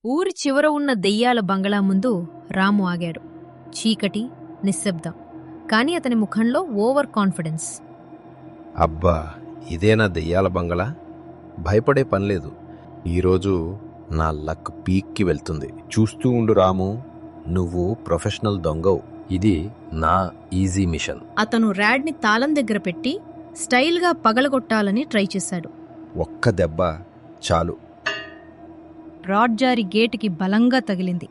ఊరి చివర ఉన్న దెయ్యాల బంగళా ముందు రాము ఆగాడు. చీకటి, నిశ్శబ్దం. కాని అతని ముఖంలో ఓవర్ కాన్ఫిడెన్స్. అబ్బా, ఇదేనా దెయ్యాల బంగళా? భయపడే పనిలేదు. ఈరోజు నా లక్ పీక్కి వెళ్తుంది. చూస్తూ ఉండు రాము, నువ్వు ప్రొఫెషనల్ దొంగవు. ఇది నా ఈజీ మిషన్. అతను ర్యాడ్ని తాళం దగ్గర పెట్టి స్టైల్గా పగలగొట్టాలని ట్రై చేశాడు. ఒక్క దెబ్బ చాలు. రాడ్ జారి గేటుకి బలంగా తగిలింది.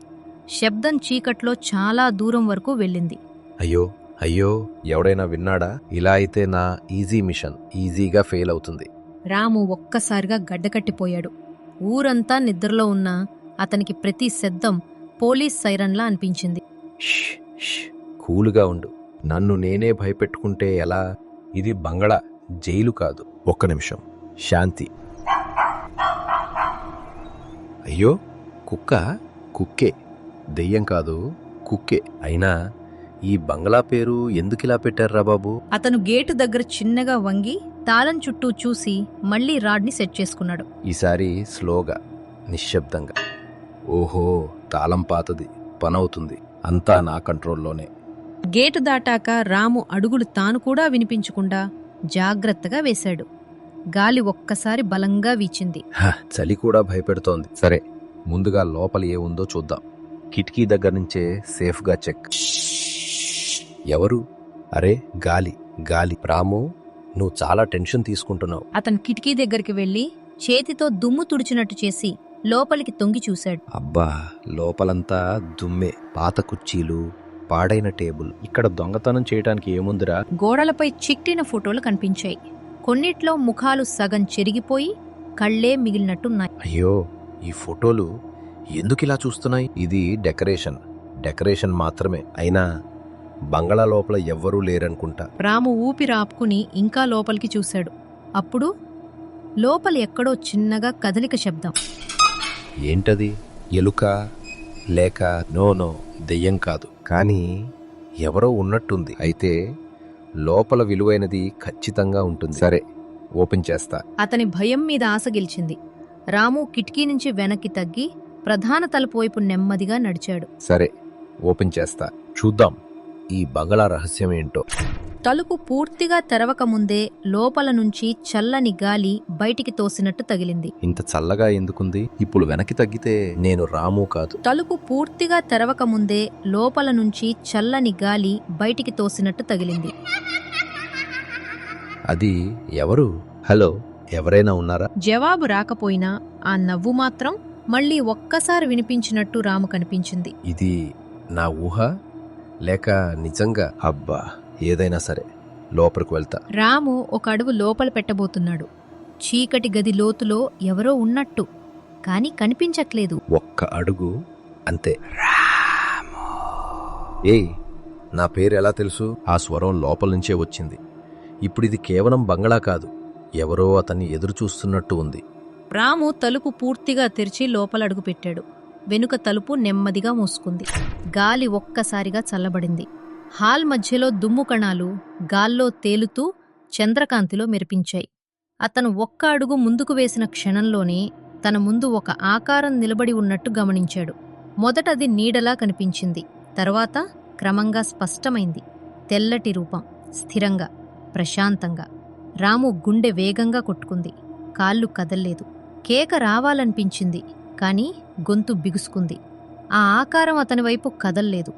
శబ్దం చీకట్లో చాలా దూరం వరకు వెళ్ళింది. అయ్యో అయ్యో, ఎవడైనా విన్నాడా? ఇలా అయితే నా ఈజీ మిషన్ ఈజీగా ఫెయిల్ అవుతుంది. రాము ఒక్కసారిగా గడ్డకట్టిపోయాడు. ఊరంతా నిద్రలో ఉన్నా అతనికి ప్రతి శబ్దం పోలీస్ సైరన్లా అనిపించింది. ష్ ష్, కూలుగా ఉండు. నన్ను నేనే భయపెట్టుకుంటే ఎలా? ఇది బంగళా, జైలు కాదు. ఒక్క నిమిషం, శాంతి. అయ్యో, కుక్క. కుక్కే, దెయ్యం కాదు, కుక్కే. అయినా ఈ బంగ్లా పేరు ఎందుకిలా పెట్టారా బాబు? అతను గేటు దగ్గర చిన్నగా వంగి తాళం చుట్టూ చూసి మళ్లీ రాడ్ని సెట్ చేసుకున్నాడు. ఈసారి స్లోగా, నిశ్శబ్దంగా. ఓహో, తాళం పాతది, పనవుతుంది. అంతా నా కంట్రోల్లోనే. గేటు దాటాక రాము అడుగులు తాను కూడా వినిపించకుండా జాగ్రత్తగా వేశాడు. గాలి ఒక్కసారి బలంగా వీచింది. చలి కూడా భయపెడుతోంది. సరే, ముందుగా లోపల ఏముందో చూద్దాం. కిటికీ దగ్గర నుంచే సేఫ్గా చెక్. ఎవరు? అరే, గాలి గాలి. రాము, నువ్వు చాలా టెన్షన్ తీసుకుంటున్నావు. అతను కిటికీ దగ్గరికి వెళ్లి చేతితో దుమ్ము తుడిచినట్టు చేసి లోపలికి తొంగి చూశాడు. అబ్బా, లోపలంతా దుమ్మే. పాత కుర్చీలు, పాడైన టేబుల్. ఇక్కడ దొంగతనం చేయడానికి ఏముందిరా? గోడలపై చిక్కిన ఫోటోలు కనిపించాయి. కొన్నిట్లో ముఖాలు సగం చెరిగిపోయి కళ్లే మిగిలినట్టున్నాయి. అయ్యో, ఈ ఫోటోలు ఎందుకిలా చూస్తున్నాయి? ఇది డెకరేషన్ మాత్రమే. అయినా బంగళా లోపల ఎవ్వరూ లేరనుకుంటా. రాము ఊపిరాపుకుని ఇంకా లోపలికి చూశాడు. అప్పుడు లోపల ఎక్కడో చిన్నగా కదలిక శబ్దం. ఏంటది? ఎలుక లేక? నో, దెయ్యం కాదు. కానీ ఎవరో ఉన్నట్టుంది. అయితే లోపల విలువైనది ఖచ్చితంగా ఉంటుంది. సరే, ఓపెన్ చేస్తా. అతని భయం మీద ఆశ గెలిచింది. రాము కిటికీ నుంచి వెనక్కి తగ్గి ప్రధాన తలుపు వైపు నెమ్మదిగా నడిచాడు. సరే, ఓపెన్ చేస్తా. చూద్దాం ఈ బంగళా రహస్యం ఏంటో. తలుపు పూర్తిగా తెరవకముందే లోపల నుంచి చల్లని గాలి బయటికి తోసినట్టు తగిలింది. ఇంత చల్లగా ఎందుకుంది? ఇప్పుడు వెనక్కి తగ్గితే నేను రాము కాదు. తలుపు పూర్తిగా తెరవకముందే లోపల నుంచి చల్లని గాలి బయటికి తోసినట్టు తగిలింది. అది ఎవరు? హలో, ఎవరైనా ఉన్నారా? జవాబు రాకపోయినా ఆ నవ్వు మాత్రం మళ్లీ ఒక్కసారి వినిపించినట్టు రాము కనిపించింది. ఇది నా ఊహ లేక నిజంగా? అబ్బా, ఏదైనా సరే, లోపలికి వెళ్తా. రాము ఒక అడుగు లోపల పెట్టబోతున్నాడు. చీకటి గది లోతులో ఎవరో ఉన్నట్టు, కాని కనిపించట్లేదు. ఒక్క అడుగు అంతే. ఏయ్, నా పేరు ఎలా తెలుసు? ఆ స్వరం లోపల నుంచే వచ్చింది. ఇప్పుడిది కేవలం బంగళా కాదు, ఎవరో అతన్ని ఎదురు చూస్తున్నట్టు ఉంది. రాము తలుపు పూర్తిగా తెరిచి లోపల అడుగు పెట్టాడు. వెనుక తలుపు నెమ్మదిగా మూసుకుంది. గాలి ఒక్కసారిగా చల్లబడింది. హాల్ మధ్యలో దుమ్ము కణాలు గాల్లో తేలుతూ చంద్రకాంతిలో మెరిపించాయి. అతను ఒక్క అడుగు ముందుకు వేసిన క్షణంలోనే తన ముందు ఒక ఆకారం నిలబడి ఉన్నట్టు గమనించాడు. మొదటది నీడలా కనిపించింది. తర్వాత క్రమంగా స్పష్టమైంది. తెల్లటి రూపం, స్థిరంగా, ప్రశాంతంగా. రాము గుండె వేగంగా కొట్టుకుంది. కాళ్ళు కదల్లేదు. కేక రావాలనిపించింది, కాని గొంతు బిగుసుకుంది. ఆ ఆకారం అతని వైపు కదల్లేదు.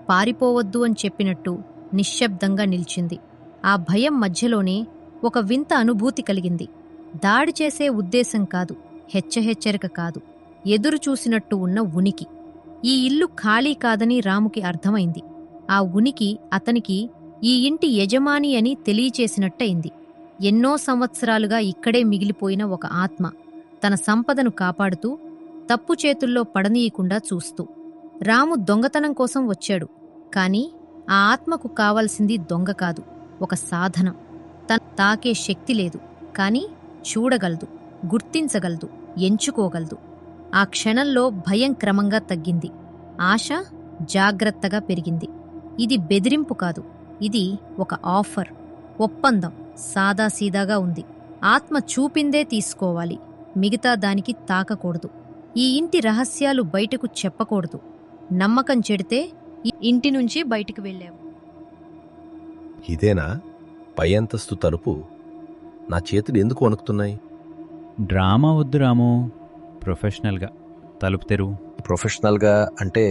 పారిపోవద్దు అని చెప్పినట్టు నిశ్శబ్దంగా నిల్చింది. ఆ భయం మధ్యలోనే ఒక వింత అనుభూతి కలిగింది. దాడి చేసే ఉద్దేశం కాదు, హెచ్చరిక కాదు, ఎదురు చూసినట్టు ఉన్న ఉనికి. ఈ ఇల్లు ఖాళీ కాదని రాముకి అర్థమైంది. ఆ ఉనికి అతనికి ఈ ఇంటి యజమాని అని తెలియచేసినట్టయింది. ఎన్నో సంవత్సరాలుగా ఇక్కడే మిగిలిపోయిన ఒక ఆత్మ, తన సంపదను కాపాడుతూ, తప్పు చేతుల్లో పడనీయకుండా చూస్తూ. రాము దొంగతనం కోసం వచ్చాడు. కాని ఆ ఆత్మకు కావలసింది దొంగ కాదు, ఒక సాధనం. తన తాకే శక్తి లేదు, కాని చూడగలదు, గుర్తించగలదు, ఎంచుకోగలదు. ఆ క్షణంలో భయం క్రమంగా తగ్గింది. ఆశ జాగ్రత్తగా పెరిగింది. ఇది బెదిరింపు కాదు, ఇది ఒక ఆఫర్, ఒప్పందం. సాదాసీదాగా ఉంది. ఆత్మ చూపిందే తీసుకోవాలి, మిగతా దానికి తాకకూడదు. ఈ ఇంటి రహస్యాలు బయటకు చెప్పకూడదు. నమ్మకం చెడితే ఈ ఇంటి నుంచి బయటికి వెళ్ళావు. ఇదేనా పై అంతస్తు తలుపు? నా చేతులు ఎందుకు వణుకుతున్నాయి? డ్రామా వద్దు రాము, ప్రొఫెషనల్గా తలుపు తెరువు. ప్రొఫెషనల్గా అంటే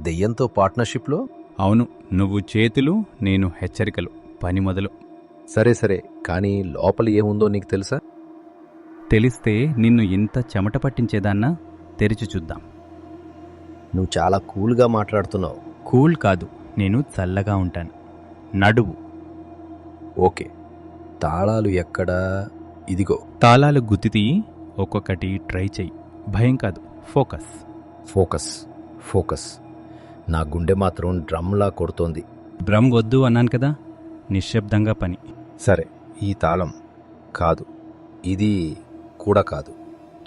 దెయ్యంతో పార్ట్నర్షిప్లో? అవును, నువ్వు చేతులు, నేను హెచ్చరికలు. పని మొదలు. సరే సరే, కానీ లోపల ఏముందో నీకు తెలుసా? తెలిస్తే నిన్ను ఇంత చెమట పట్టించేదాన్నా? తెరిచి చూద్దాం. నువ్వు చాలా కూల్గా మాట్లాడుతున్నావు. కూల్ కాదు, నేను చల్లగా ఉంటాను. నడువు. ఓకే, తాళాలు ఎక్కడా? ఇదిగో. తాళాలు గుత్తి తీయి, ఒక్కొక్కటి ట్రై చెయ్యి. భయం కాదు, ఫోకస్. Focus focus. నా గుండె మాత్రం డ్రమ్లా కొడుతోంది. డ్రమ్ వద్దు అన్నాను కదా. నిశ్శబ్దంగా పని. సరే, ఈ తాళం కాదు, ఇది కూడా కాదు.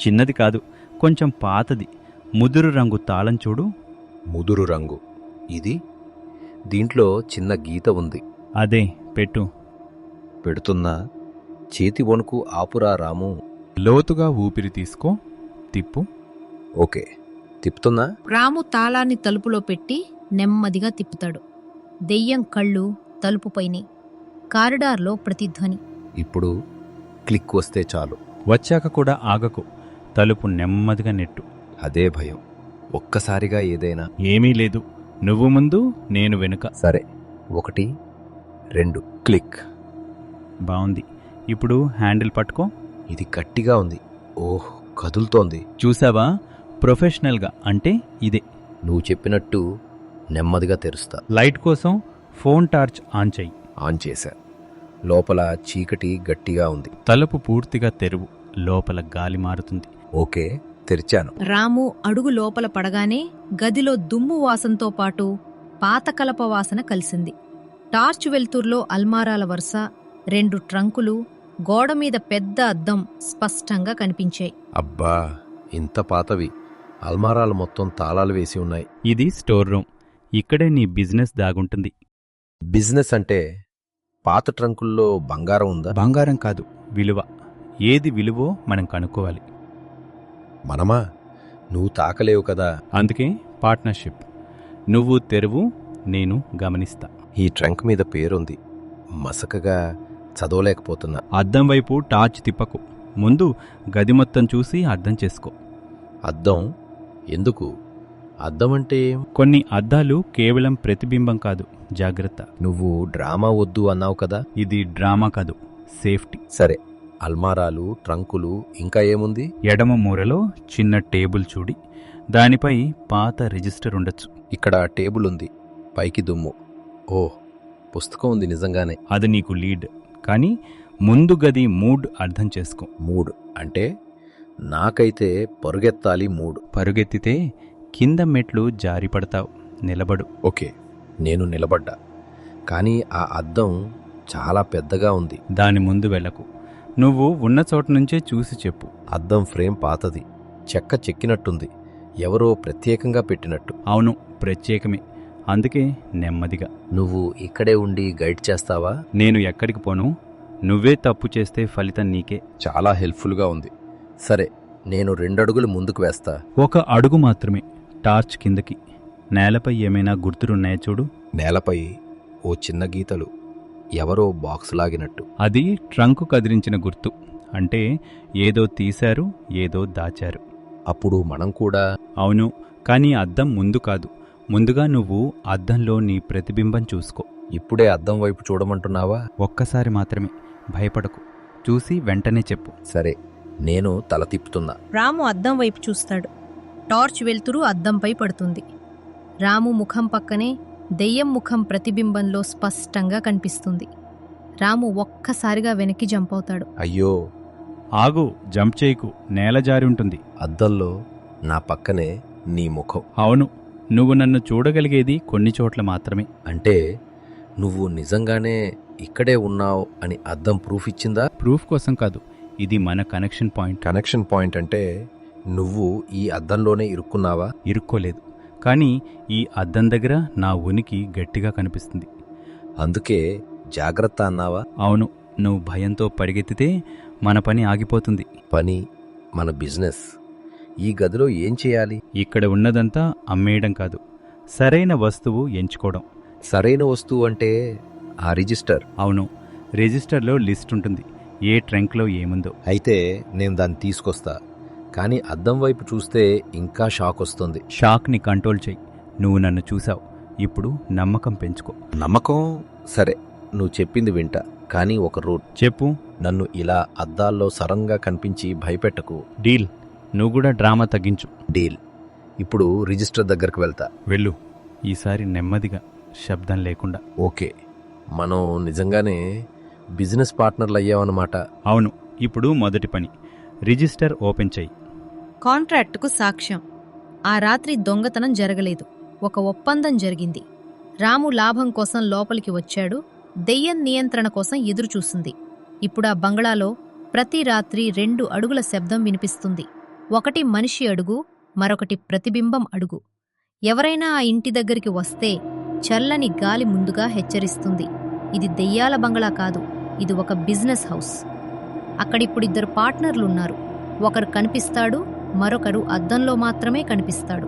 చిన్నది కాదు, కొంచెం పాతది. ముదురు రంగు తాళం చూడు. ముదురు రంగు. ఇది? దీంట్లో చిన్న గీత ఉంది. అదే పెట్టు. పెడుతున్నా. చేతి వణుకు ఆపురా రాము. లోతుగా ఊపిరి తీసుకో. తిప్పు. ఓకే, తిప్పుతున్నా. రాము తాళాన్ని తలుపులో పెట్టి నెమ్మదిగా తిప్పుతాడు. దెయ్యం కళ్ళు తలుపుపైనే. కారిడార్లో ప్రతిధ్వని. ఇప్పుడు క్లిక్ వస్తే చాలు. వచ్చాక కూడా ఆగకు. తలుపు నెమ్మదిగా నెట్టు. అదే భయం. ఒక్కసారిగా ఏదైనా. ఏమీ లేదు. నువ్వు ముందు, నేను వెనుక. సరే, 1 2 క్లిక్. బావుంది. ఇప్పుడు హ్యాండిల్ పట్టుకో. ఇది గట్టిగా ఉంది. ఓహ్, కదులుతోంది. చూసావా? ప్రొఫెషనల్గా అంటే ఇదే. నువ్వు చెప్పినట్టు నెమ్మదిగా తెరుస్తా. లైట్ కోసం ఫోన్ టార్చ్ ఆన్ చెయ్యి. ఆన్ చేశా. లోపల చీకటి గట్టిగా ఉంది. తలుపు పూర్తిగా తెరువు. లోపల గాలి మారుతుంది. ఓకే, తెరిచాను. రాము అడుగు లోపల పడగానే గదిలో దుమ్ము వాసనతో పాటు పాత కలప వాసన కలిసింది. టార్చ్ వెలుతుర్లో అల్మారాల వరుస, 2 ట్రంకులు, గోడమీద పెద్ద అద్దం స్పష్టంగా కనిపించాయి. అబ్బా, ఇంత పాతవి. అల్మారాలు మొత్తం తాళాలు వేసి ఉన్నాయి. ఇది స్టోర్ రూమ్. ఇక్కడే నీ బిజినెస్ దాగుంటుంది. బిజినెస్ అంటే పాత ట్రంకుల్లో బంగారం ఉందా? బంగారం కాదు, విలువ. ఏది విలువో మనం కనుక్కోవాలి. మనమా? నువ్వు తాకలేవు కదా. అందుకే పార్ట్నర్షిప్. నువ్వు తెరువు, నేను గమనిస్తా. ఈ ట్రంక్ మీద పేరుంది. మసకగా చదవలేకపోతున్నా. అద్దం వైపు టార్చ్ తిప్పకు. ముందు గది మొత్తం చూసి అర్థం చేసుకో. అద్దం ఎందుకు? అద్దం అంటే కొన్ని అద్దాలు కేవలం ప్రతిబింబం కాదు. జాగ్రత్త. నువ్వు డ్రామా వద్దు అన్నావు కదా. ఇది డ్రామా కాదు, సేఫ్టీ. సరే, అల్మారాలు, ట్రంకులు, ఇంకా ఏముంది? ఎడమ మూలలో చిన్న టేబుల్ చూడి. దానిపై పాత రిజిస్టర్ ఉండొచ్చు. ఇక్కడ టేబుల్ ఉంది, పైకి దుమ్ము. ఓ, పుస్తకం ఉంది నిజంగానే. అది నీకు లీడ్. కానీ ముందు గది మూడ్ అర్థం చేసుకో. మూడు అంటే నాకైతే పరుగెత్తాలి. మూడు. పరుగెత్తితే కింద మెట్లు జారిపడతావు. నిలబడు. ఓకే, నేను నిలబడ్డా. కానీ ఆ అద్దం చాలా పెద్దగా ఉంది. దాని ముందు వెళ్ళకు. నువ్వు ఉన్న చోట నుంచే చూసి చెప్పు. అద్దం ఫ్రేమ్ పాతది, చెక్క చెక్కినట్టుంది. ఎవరో ప్రత్యేకంగా పెట్టినట్టు. అవును, ప్రత్యేకమే. అందుకే నెమ్మదిగా. నువ్వు ఇక్కడే ఉండి గైడ్ చేస్తావా? నేను ఎక్కడికి పోను. నువ్వే తప్పు చేస్తే ఫలితం నీకే. చాలా హెల్ప్ఫుల్గా ఉంది. సరే, నేను 2 అడుగులు ముందుకు వేస్తా. 1 అడుగు మాత్రమే. టార్చ్ కిందకి. నేలపై ఏమైనా గుర్తులున్నాయా చూడు. నేలపై ఓ చిన్న గీతలు, ఎవరో బాక్స్ లాగినట్టు. అది ట్రంకు కదిలించిన గుర్తు. అంటే ఏదో తీశారు, ఏదో దాచారు. అప్పుడు మనం కూడా. అవును, కానీ అద్దం ముందు కాదు. ముందుగా నువ్వు అద్దంలో నీ ప్రతిబింబం చూసుకో. ఇప్పుడే అద్దం వైపు చూడమంటున్నావా? ఒక్కసారి మాత్రమే. భయపడకు. చూసి వెంటనే చెప్పు. సరే, నేను తల తిప్పుతున్నా. రాము అద్దం వైపు చూస్తాడు. టార్చ్ వెలుతురు అద్దంపై పడుతుంది. రాము ముఖం పక్కనే దెయ్యం ముఖం ప్రతిబింబంలో స్పష్టంగా కనిపిస్తుంది. రాము ఒక్కసారిగా వెనక్కి జంప్ అవుతాడు. అయ్యో, ఆగు, జంప్ చేయకు. నేల జారి ఉంటుంది. అద్దంలో నా పక్కనే నీ ముఖం. అవును, నువ్వు నన్ను చూడగలిగేది కొన్ని చోట్ల మాత్రమే. అంటే నువ్వు నిజంగానే ఇక్కడే ఉన్నావు అని అద్దం ప్రూఫ్ ఇచ్చిందా? ప్రూఫ్ కోసం కాదు, ఇది మన కనెక్షన్ పాయింట్. కనెక్షన్ పాయింట్ అంటే నువ్వు ఈ అద్దంలోనే ఇరుక్కున్నావా? ఇరుక్కోలేదు, కానీ ఈ అద్దం దగ్గర నా ఉనికి గట్టిగా కనిపిస్తుంది. అందుకే జాగ్రత్త అన్నావా? అవును, నువ్వు భయంతో పరిగెత్తితే మన పని ఆగిపోతుంది. పని, మన బిజినెస్ ఈ గదిలో ఏం చేయాలి? ఇక్కడ ఉన్నదంతా అమ్మేయడం కాదు, సరైన వస్తువు ఎంచుకోవడం. సరైన వస్తువు అంటే ఆ రిజిస్టర్. అవును, రిజిస్టర్లో లిస్ట్ ఉంటుంది, ఏ ట్రంక్లో ఏముందో. అయితే నేను దాన్ని తీసుకొస్తా. కానీ అద్దం వైపు చూస్తే ఇంకా షాక్ వస్తుంది. షాక్ని కంట్రోల్ చెయ్యి. నువ్వు నన్ను చూసావు, ఇప్పుడు నమ్మకం పెంచుకో. నమ్మకం సరే, నువ్వు చెప్పింది వింటా. కానీ ఒక రూట్. చెప్పు. నన్ను ఇలా అద్దాల్లో సరంగా కనిపించి భయపెట్టకు. డీల్. నువ్వు కూడా డ్రామా తగ్గించు. డీల్. ఇప్పుడు రిజిస్టర్ దగ్గరకు వెళ్తా. వెళ్ళు, ఈసారి నెమ్మదిగా, శబ్దం లేకుండా. ఓకే, మనం నిజంగానే బిజినెస్ పార్ట్నర్లు అయ్యామన్నమాట. అవును. ఇప్పుడు మొదటి పని, రిజిస్టర్ ఓపెన్ చెయ్యి. కాంట్రాక్టుకు సాక్ష్యం. ఆ రాత్రి దొంగతనం జరగలేదు, ఒక ఒప్పందం జరిగింది. రాము లాభం కోసం లోపలికి వచ్చాడు, దెయ్యం నియంత్రణ కోసం ఎదురుచూసింది. ఇప్పుడా బంగ్లాలో ప్రతి రాత్రి 2 అడుగుల శబ్దం వినిపిస్తుంది. ఒకటి మనిషి అడుగు, మరొకటి ప్రతిబింబం అడుగు. ఎవరైనా ఆ ఇంటి దగ్గరికి వస్తే చల్లని గాలి ముందుగా హెచ్చరిస్తుంది. ఇది దెయ్యాల బంగ్లా కాదు, ఇది ఒక బిజినెస్ హౌస్. అక్కడిప్పుడిద్దరు పార్ట్నర్లున్నారు. ఒకరు కనిపిస్తాడు, మరొకరు అద్దంలో మాత్రమే కనిపిస్తాడు.